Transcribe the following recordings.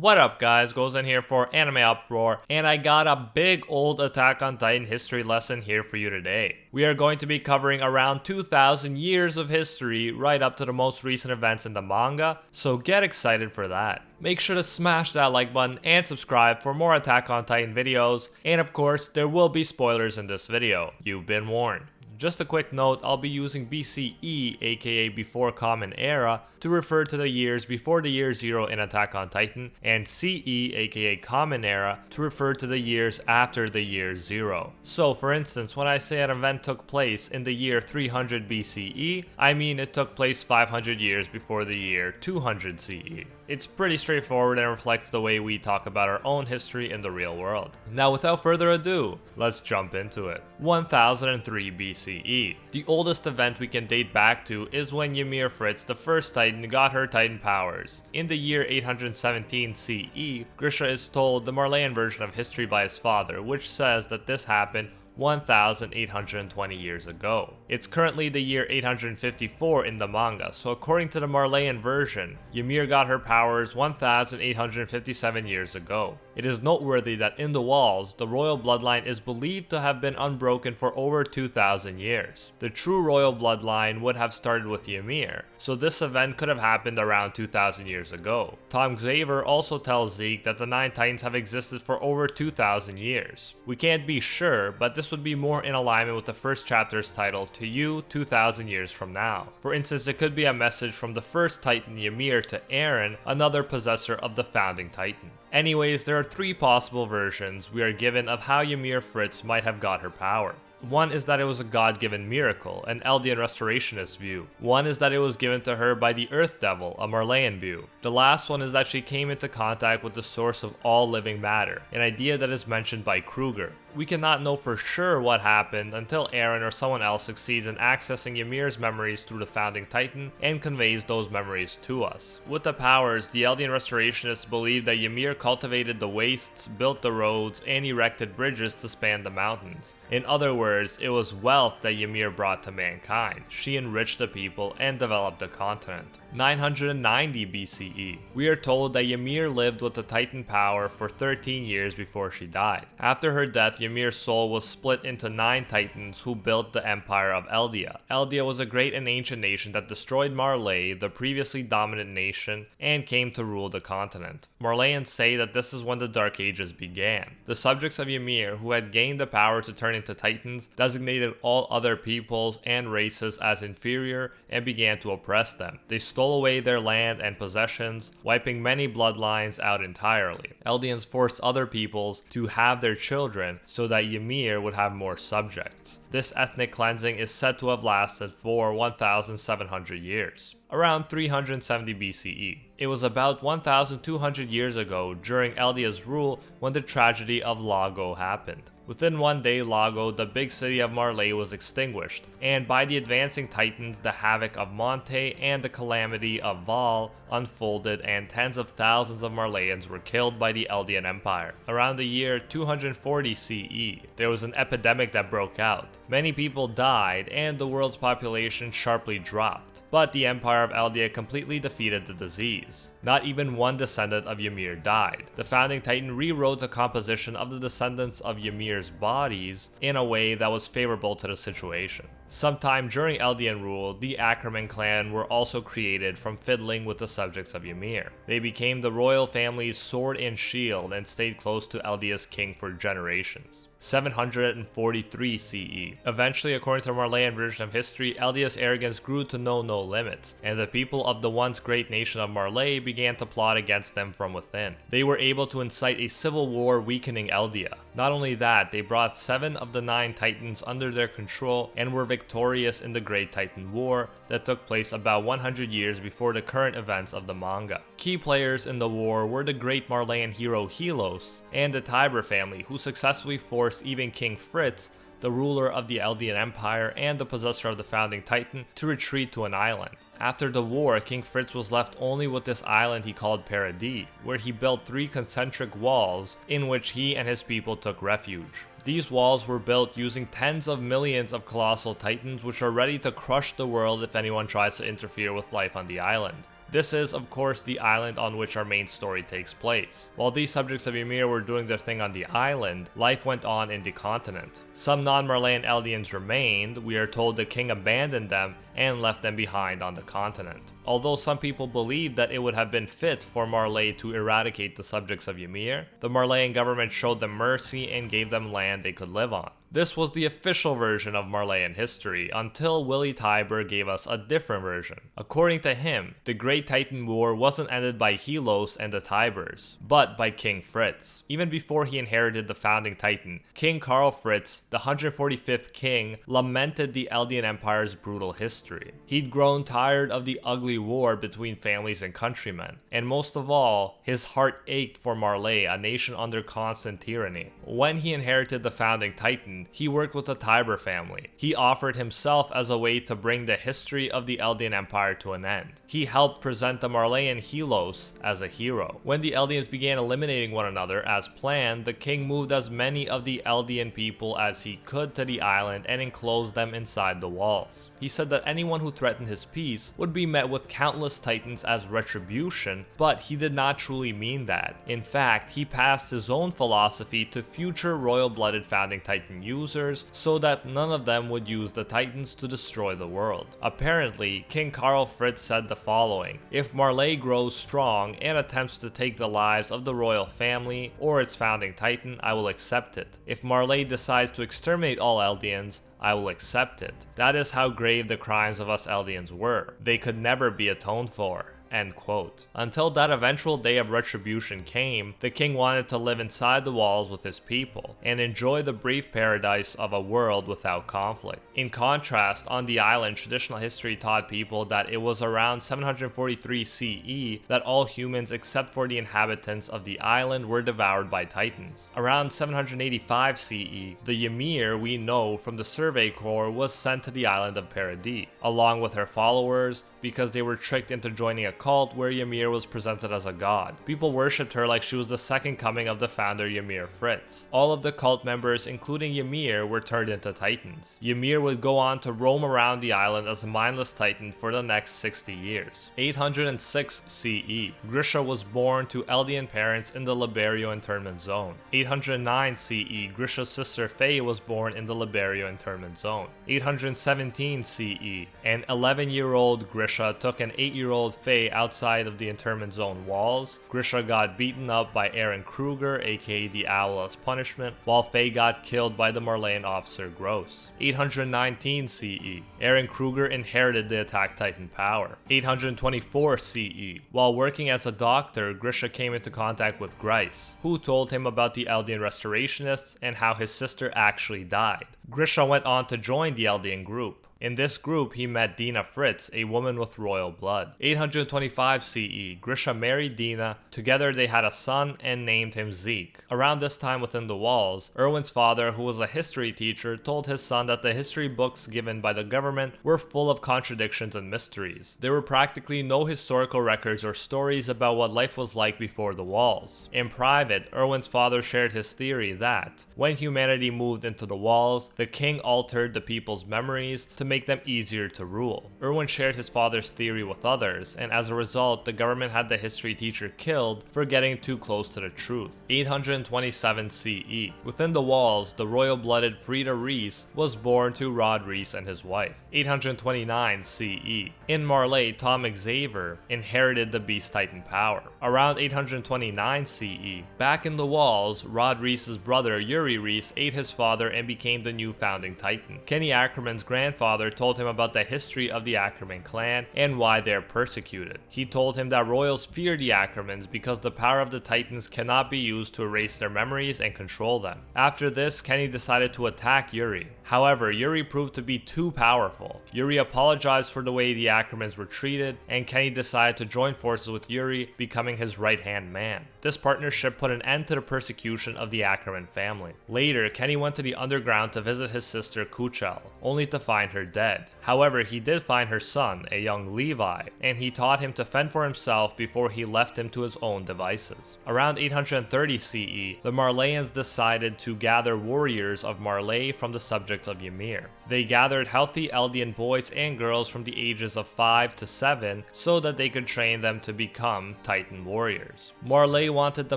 What up guys, goes in here for AnimeUproar, and I got a big old Attack on Titan history lesson here for you today. We are going to be covering around 2,000 years of history right up to the most recent events in the manga, so get excited for that. Make sure to smash that like button and subscribe for more Attack on Titan videos, and of course there will be spoilers in this video, you've been warned. Just a quick note, I'll be using BCE, aka Before Common Era, to refer to the years before the year 0 in Attack on Titan, and CE, aka Common Era, to refer to the years after the year 0. So for instance, when I say an event took place in the year 300 BCE, I mean it took place 500 years before the year 200 CE. It's pretty straightforward and reflects the way we talk about our own history in the real world. Now without further ado, let's jump into it. 1003 BCE. The oldest event we can date back to is when Ymir Fritz, the first Titan, got her Titan powers. In the year 817 CE, Grisha is told the Marleyan version of history by his father, which says that this happened 1,820 years ago. It's currently the year 854 in the manga, so according to the Marleyan version, Ymir got her powers 1,857 years ago. It is noteworthy that in the walls, the royal bloodline is believed to have been unbroken for over 2,000 years. The true royal bloodline would have started with Ymir, so this event could have happened around 2,000 years ago. Tom Xaver also tells Zeke that the 9 Titans have existed for over 2,000 years. We can't be sure, but this would be more in alignment with the first chapter's title, To You 2,000 Years From Now. For instance, it could be a message from the first Titan Ymir to Eren, another possessor of the founding Titan. Anyways, there are 3 possible versions we are given of how Ymir Fritz might have got her power. One is that it was a god-given miracle, an Eldian restorationist view. One is that it was given to her by the Earth Devil, a Marleyan view. The last one is that she came into contact with the source of all living matter, an idea that is mentioned by Kruger. We cannot know for sure what happened until Eren or someone else succeeds in accessing Ymir's memories through the founding Titan and conveys those memories to us. With the powers, the Eldian restorationists believe that Ymir cultivated the wastes, built the roads, and erected bridges to span the mountains. In other words, it was wealth that Ymir brought to mankind. She enriched the people and developed the continent. 990 BCE. We are told that Ymir lived with the Titan power for 13 years before she died. After her death, Ymir's soul was split into 9 Titans who built the Empire of Eldia. Eldia was a great and ancient nation that destroyed Marley, the previously dominant nation, and came to rule the continent. Marleyans say that this is when the Dark Ages began. The subjects of Ymir, who had gained the power to turn into Titans, designated all other peoples and races as inferior and began to oppress them. They stole away their land and possessions, wiping many bloodlines out entirely. Eldians forced other peoples to have their children so that Ymir would have more subjects. This ethnic cleansing is said to have lasted for 1,700 years. Around 370 BCE. It was about 1,200 years ago during Eldia's rule when the tragedy of Lago happened. Within one day, Lago, the big city of Marley, was extinguished, and by the advancing Titans, the havoc of Monte and the calamity of Val unfolded, and tens of thousands of Marleyans were killed by the Eldian Empire. Around the year 240 CE, there was an epidemic that broke out. Many people died, and the world's population sharply dropped. But the Empire of Eldia completely defeated the disease. Not even one descendant of Ymir died. The founding Titan rewrote the composition of the descendants of Ymir's bodies in a way that was favorable to the situation. Sometime during Eldian rule, the Ackerman clan were also created from fiddling with the subjects of Ymir. They became the royal family's sword and shield and stayed close to Eldia's king for generations. 743 CE. Eventually, according to the Marleyan version of history, Eldia's arrogance grew to know no limits, and the people of the once great nation of Marley began to plot against them from within. They were able to incite a civil war, weakening Eldia. Not only that, they brought 7 of the 9 Titans under their control and were victorious in the Great Titan War that took place about 100 years before the current events of the manga. Key players in the war were the great Marleyan hero Helos and the Tiber family, who successfully forced even King Fritz, the ruler of the Eldian Empire and the possessor of the founding Titan, to retreat to an island. After the war, King Fritz was left only with this island he called Paradis, where he built 3 concentric walls in which he and his people took refuge. These walls were built using tens of millions of colossal titans which are ready to crush the world if anyone tries to interfere with life on the island. This is, of course, the island on which our main story takes place. While these subjects of Ymir were doing their thing on the island, life went on in the continent. Some non-Marleyan Eldians remained. We are told the king abandoned them and left them behind on the continent. Although some people believe that it would have been fit for Marley to eradicate the subjects of Ymir, the Marleyan government showed them mercy and gave them land they could live on. This was the official version of Marleyan history until Willie Tybur gave us a different version. According to him, the Great Titan War wasn't ended by Helos and the Tyburs, but by King Fritz. Even before he inherited the founding Titan, King Karl Fritz, the 145th king, lamented the Eldian Empire's brutal history. He'd grown tired of the ugly war between families and countrymen, and most of all, his heart ached for Marley, a nation under constant tyranny. When he inherited the founding Titan, he worked with the Tybur family. He offered himself as a way to bring the history of the Eldian Empire to an end. He helped present the Marleyan Helos as a hero. When the Eldians began eliminating one another as planned, the king moved as many of the Eldian people as he could to the island and enclosed them inside the walls. He said that anyone who threatened his peace would be met with countless titans as retribution, but he did not truly mean that. In fact, he passed his own philosophy to future royal-blooded founding titan users so that none of them would use the titans to destroy the world. Apparently, King Karl Fritz said the following: "If Marley grows strong and attempts to take the lives of the royal family or its founding titan, I will accept it. If Marley decides to exterminate all Eldians, I will accept it. That is how grave the crimes of us Eldians were. They could never be atoned for." End quote. Until that eventual day of retribution came, the king wanted to live inside the walls with his people and enjoy the brief paradise of a world without conflict. In contrast, on the island, traditional history taught people that it was around 743 CE that all humans except for the inhabitants of the island were devoured by titans. Around 785 CE, the Ymir we know from the Survey Corps was sent to the island of Paradis, along with her followers, because they were tricked into joining a cult where Ymir was presented as a god. People worshipped her like she was the second coming of the founder Ymir Fritz. All of the cult members, including Ymir, were turned into titans. Ymir would go on to roam around the island as a mindless titan for the next 60 years. 806 CE, Grisha was born to Eldian parents in the Liberio internment zone. 809 CE, Grisha's sister Faye was born in the Liberio internment zone. 817 CE, an 11-year-old Grisha took an 8-year-old Faye outside of the internment zone walls. Grisha got beaten up by Aaron Kruger, aka the Owl, as punishment, while Faye got killed by the Marleyan officer Gross. 819 CE, Aaron Kruger inherited the Attack Titan power. 824 CE, while working as a doctor, Grisha came into contact with Grice, who told him about the Eldian restorationists and how his sister actually died. Grisha went on to join the Eldian group. In this group, he met Dina Fritz, a woman with royal blood. 825 CE, Grisha married Dina. Together they had a son and named him Zeke. Around this time within the walls, Erwin's father, who was a history teacher, told his son that the history books given by the government were full of contradictions and mysteries. There were practically no historical records or stories about what life was like before the walls. In private, Erwin's father shared his theory that, when humanity moved into the walls, the king altered the people's memories to make them easier to rule. Erwin shared his father's theory with others, and as a result, the government had the history teacher killed for getting too close to the truth. 827 CE. Within the walls, the royal-blooded Frida Reese was born to Rod Reese and his wife. 829 CE. In Marley, Tom Xavier inherited the Beast Titan power. Around 829 CE, back in the walls, Rod Reese's brother Yuri Reese ate his father and became the new founding Titan. Kenny Ackerman's grandfather told him about the history of the Ackerman clan and why they are persecuted. He told him that royals fear the Ackermans because the power of the Titans cannot be used to erase their memories and control them. After this, Kenny decided to attack Yuri. However, Yuri proved to be too powerful. Yuri apologized for the way the Ackermans were treated, and Kenny decided to join forces with Yuri, becoming his right-hand man. This partnership put an end to the persecution of the Ackerman family. Later, Kenny went to the underground to visit his sister Kuchel, only to find her dead. However, he did find her son, a young Levi, and he taught him to fend for himself before he left him to his own devices. Around 830 CE, the Marleyans decided to gather warriors of Marley from the subjects of Ymir. They gathered healthy Eldian boys and girls from the ages of 5 to 7 so that they could train them to become Titan warriors. Marley wanted the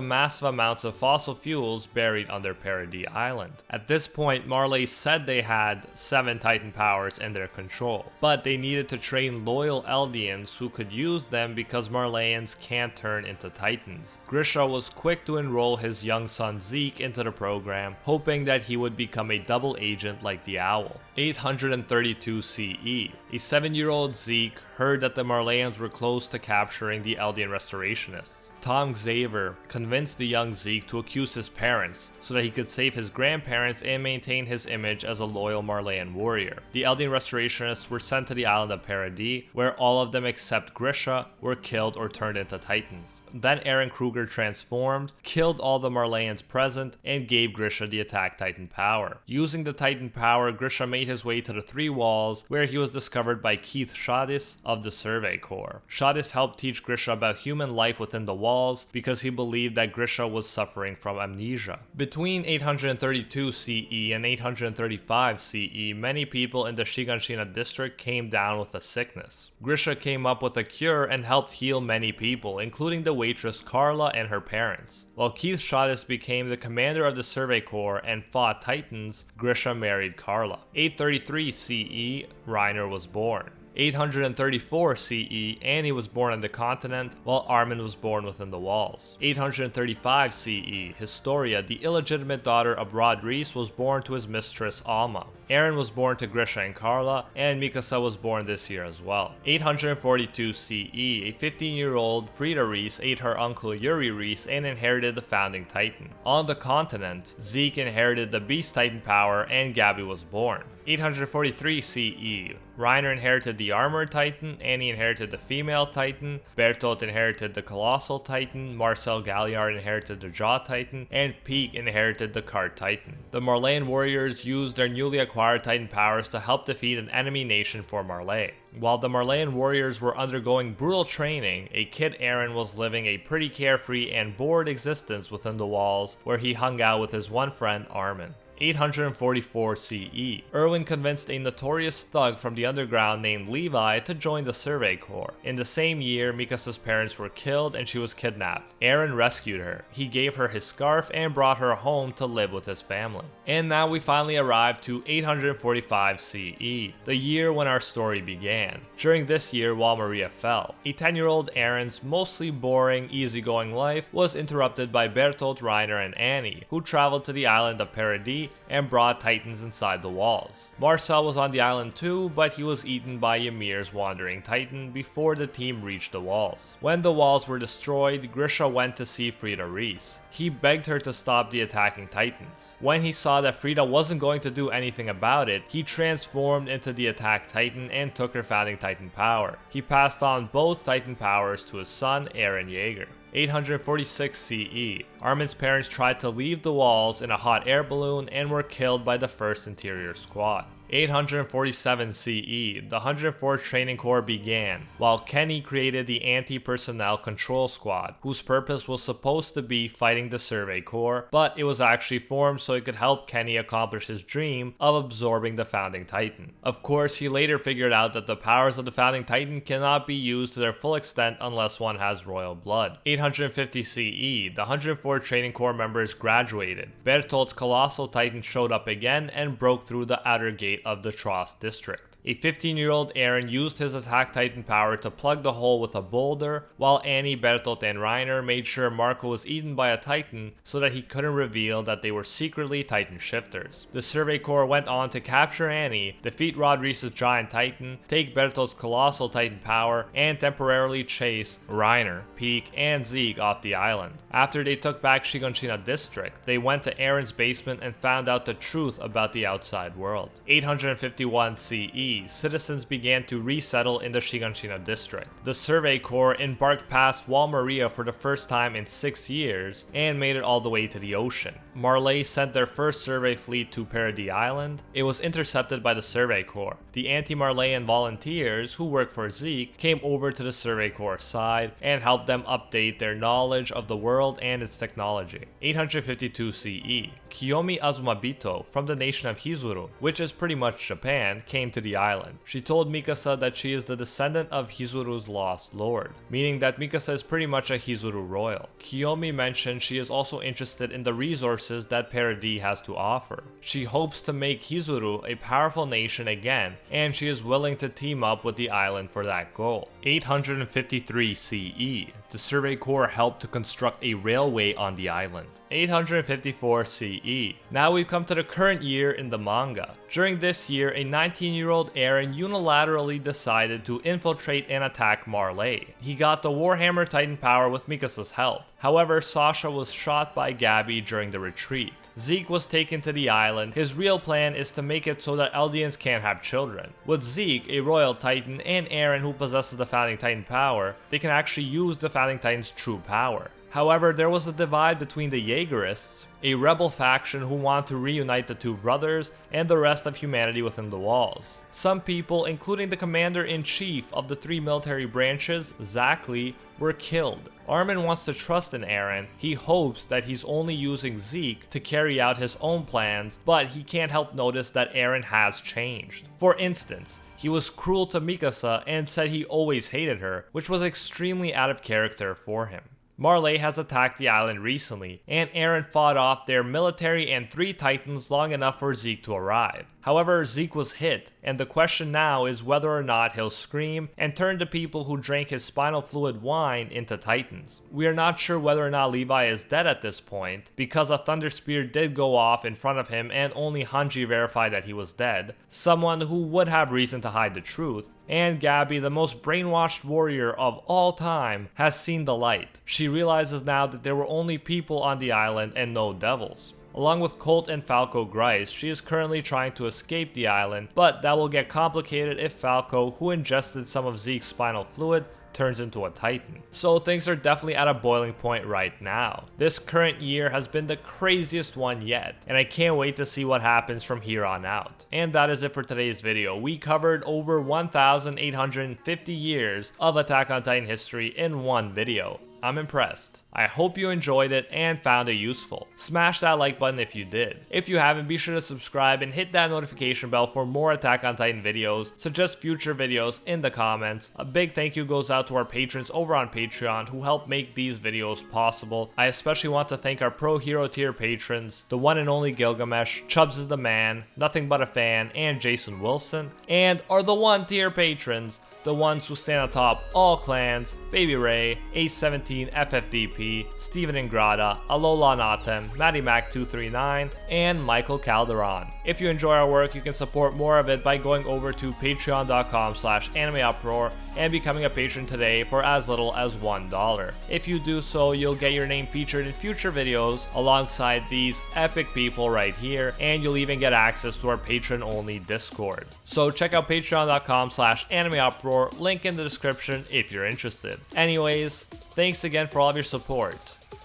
massive amounts of fossil fuels buried under Paradis Island. At this point, Marley said they had 7 Titan powers in their control, but they needed to train loyal Eldians who could use them because Marleyans can't turn into Titans. Grisha was quick to enroll his young son Zeke into the program, hoping that he would become a double agent like the Owl. 832 CE. A 7-year-old Zeke heard that the Marleyans were close to capturing the Eldian restorationists. Tom Xavier convinced the young Zeke to accuse his parents so that he could save his grandparents and maintain his image as a loyal Marleyan warrior. The Eldian restorationists were sent to the island of Paradis, where all of them except Grisha were killed or turned into Titans. Then Eren Kruger transformed, killed all the Marleyans present, and gave Grisha the Attack Titan power. Using the Titan power, Grisha made his way to the Three Walls, where he was discovered by Keith Shadis of the Survey Corps. Shadis helped teach Grisha about human life within the walls because he believed that Grisha was suffering from amnesia. Between 832 CE and 835 CE, many people in the Shiganshina district came down with a sickness. Grisha came up with a cure and helped heal many people, including the waitress Carla and her parents. While Keith Shadis became the commander of the Survey Corps and fought Titans, Grisha married Carla. 833 CE, Reiner was born. 834 CE, Annie was born on the continent, while Armin was born within the walls. 835 CE, Historia, the illegitimate daughter of Rod Reese, was born to his mistress Alma. Eren was born to Grisha and Carla, and Mikasa was born this year as well. 842 CE, a 15-year-old Frida Reese ate her uncle Yuri Reese and inherited the founding Titan. On the continent, Zeke inherited the Beast Titan power and Gabby was born. 843 CE, Reiner inherited the Armored Titan, Annie inherited the Female Titan, Bertolt inherited the Colossal Titan, Marcel Galliard inherited the Jaw Titan, and Peak inherited the Cart Titan. The Marleyan warriors used their newly acquired Titan powers to help defeat an enemy nation for Marley. While the Marleyan warriors were undergoing brutal training, a kid Eren was living a pretty carefree and bored existence within the walls where he hung out with his one friend Armin. 844 CE, Erwin convinced a notorious thug from the underground named Levi to join the Survey Corps. In the same year, Mikasa's parents were killed and she was kidnapped. Eren rescued her. He gave her his scarf and brought her home to live with his family. And now we finally arrived to 845 CE, the year when our story began. During this year, while Maria fell, a 10-year-old Eren's mostly boring, easygoing life was interrupted by Bertolt, Reiner, and Annie, who traveled to the island of Paradis and brought Titans inside the walls. Marcel was on the island too, but he was eaten by Ymir's wandering Titan before the team reached the walls. When the walls were destroyed, Grisha went to see Frida Reese. He begged her to stop the attacking Titans. When he saw that Frida wasn't going to do anything about it, he transformed into the Attack Titan and took her founding Titan power. He passed on both Titan powers to his son, Eren Yeager. 846 CE, Armin's parents tried to leave the walls in a hot air balloon and were killed by the 1st Interior Squad. 847 CE, the 104th Training Corps began, while Kenny created the Anti-Personnel Control Squad, whose purpose was supposed to be fighting the Survey Corps, but it was actually formed so it could help Kenny accomplish his dream of absorbing the Founding Titan. Of course, he later figured out that the powers of the Founding Titan cannot be used to their full extent unless one has royal blood. 850 CE, the 104th Training Corps members graduated. Bertolt's Colossal Titan showed up again and broke through the outer gate of the Trost district. A 15-year-old Eren used his Attack Titan power to plug the hole with a boulder, while Annie, Bertolt, and Reiner made sure Marco was eaten by a Titan so that he couldn't reveal that they were secretly Titan shifters. The Survey Corps went on to capture Annie, defeat Rodriguez's Giant Titan, take Bertolt's Colossal Titan power, and temporarily chase Reiner, Peak, and Zeke off the island. After they took back Shiganshina district, they went to Eren's basement and found out the truth about the outside world. 851 CE, citizens began to resettle in the Shiganshina district. The Survey Corps embarked past Wall Maria for the first time in 6 years and made it all the way to the ocean. Marley sent their first survey fleet to Paradis Island. It was intercepted by the Survey Corps. The anti-Marleyan volunteers who worked for Zeke came over to the Survey Corps side and helped them update their knowledge of the world and its technology. 852 CE, Kiyomi Azumabito from the nation of Hizuru, which is pretty much Japan, came to the island. She told Mikasa that she is the descendant of Hizuru's lost lord, meaning that Mikasa is pretty much a Hizuru royal. Kiyomi mentioned she is also interested in the resources that Paradis has to offer. She hopes to make Hizuru a powerful nation again, and she is willing to team up with the island for that goal. 853 CE, the Survey Corps helped to construct a railway on the island. 854 CE. Now we've come to the current year in the manga. During this year, a 19-year-old Eren unilaterally decided to infiltrate and attack Marley. He got the Warhammer Titan power with Mikasa's help. However, Sasha was shot by Gabby during the retreat. Zeke was taken to the island. His real plan is to make it so that Eldians can't have children. With Zeke, a royal titan, and Eren, who possesses the founding titan power, they can actually use the founding titan's true power. However, there was a divide between the Jaegerists, a rebel faction who want to reunite the two brothers, and the rest of humanity within the walls. Some people, including the commander-in-chief of the 3 military branches, Zackley, were killed. Armin wants to trust in Eren. He hopes that he's only using Zeke to carry out his own plans, but he can't help notice that Eren has changed. For instance, he was cruel to Mikasa and said he always hated her, which was extremely out of character for him. Marley has attacked the island recently, and Eren fought off their military and 3 titans long enough for Zeke to arrive. However, Zeke was hit, and the question now is whether or not he'll scream and turn the people who drank his spinal fluid wine into titans. We are not sure whether or not Levi is dead at this point, because a thunder spear did go off in front of him and only Hanji verified that he was dead, someone who would have reason to hide the truth. And Gabby, the most brainwashed warrior of all time, has seen the light. She realizes now that there were only people on the island and no devils. Along with Colt and Falco Grice, she is currently trying to escape the island, but that will get complicated if Falco, who ingested some of Zeke's spinal fluid, turns into a titan. So things are definitely at a boiling point right now. This current year has been the craziest one yet, and I can't wait to see what happens from here on out. And that is it for today's video. We covered over 1,850 years of Attack on Titan history in one video. I'm impressed. I hope you enjoyed it and found it useful. Smash that like button if you did. If you haven't, be sure to subscribe and hit that notification bell for more Attack on Titan videos. Suggest future videos in the comments. A big thank you goes out to our patrons over on Patreon who help make these videos possible. I especially want to thank our Pro Hero tier patrons, the one and only Gilgamesh, Chubbs is the man, Nothing But a Fan, and Jason Wilson, and our the 1 tier patrons, the ones who stand atop all clans, Baby Ray, A17 FFDP, Steven Ingrata, Alola Natem, Matty Mac 239, and Michael Calderon. If you enjoy our work, you can support more of it by going over to patreon.com/AnimeUproar and becoming a patron today for as little as $1. If you do so, you'll get your name featured in future videos alongside these epic people right here, and you'll even get access to our patron-only Discord. So check out patreon.com/AnimeUproar, link in the description if you're interested. Anyways, thanks again for all of your support,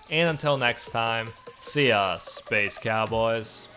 and until next time, see ya, Space Cowboys.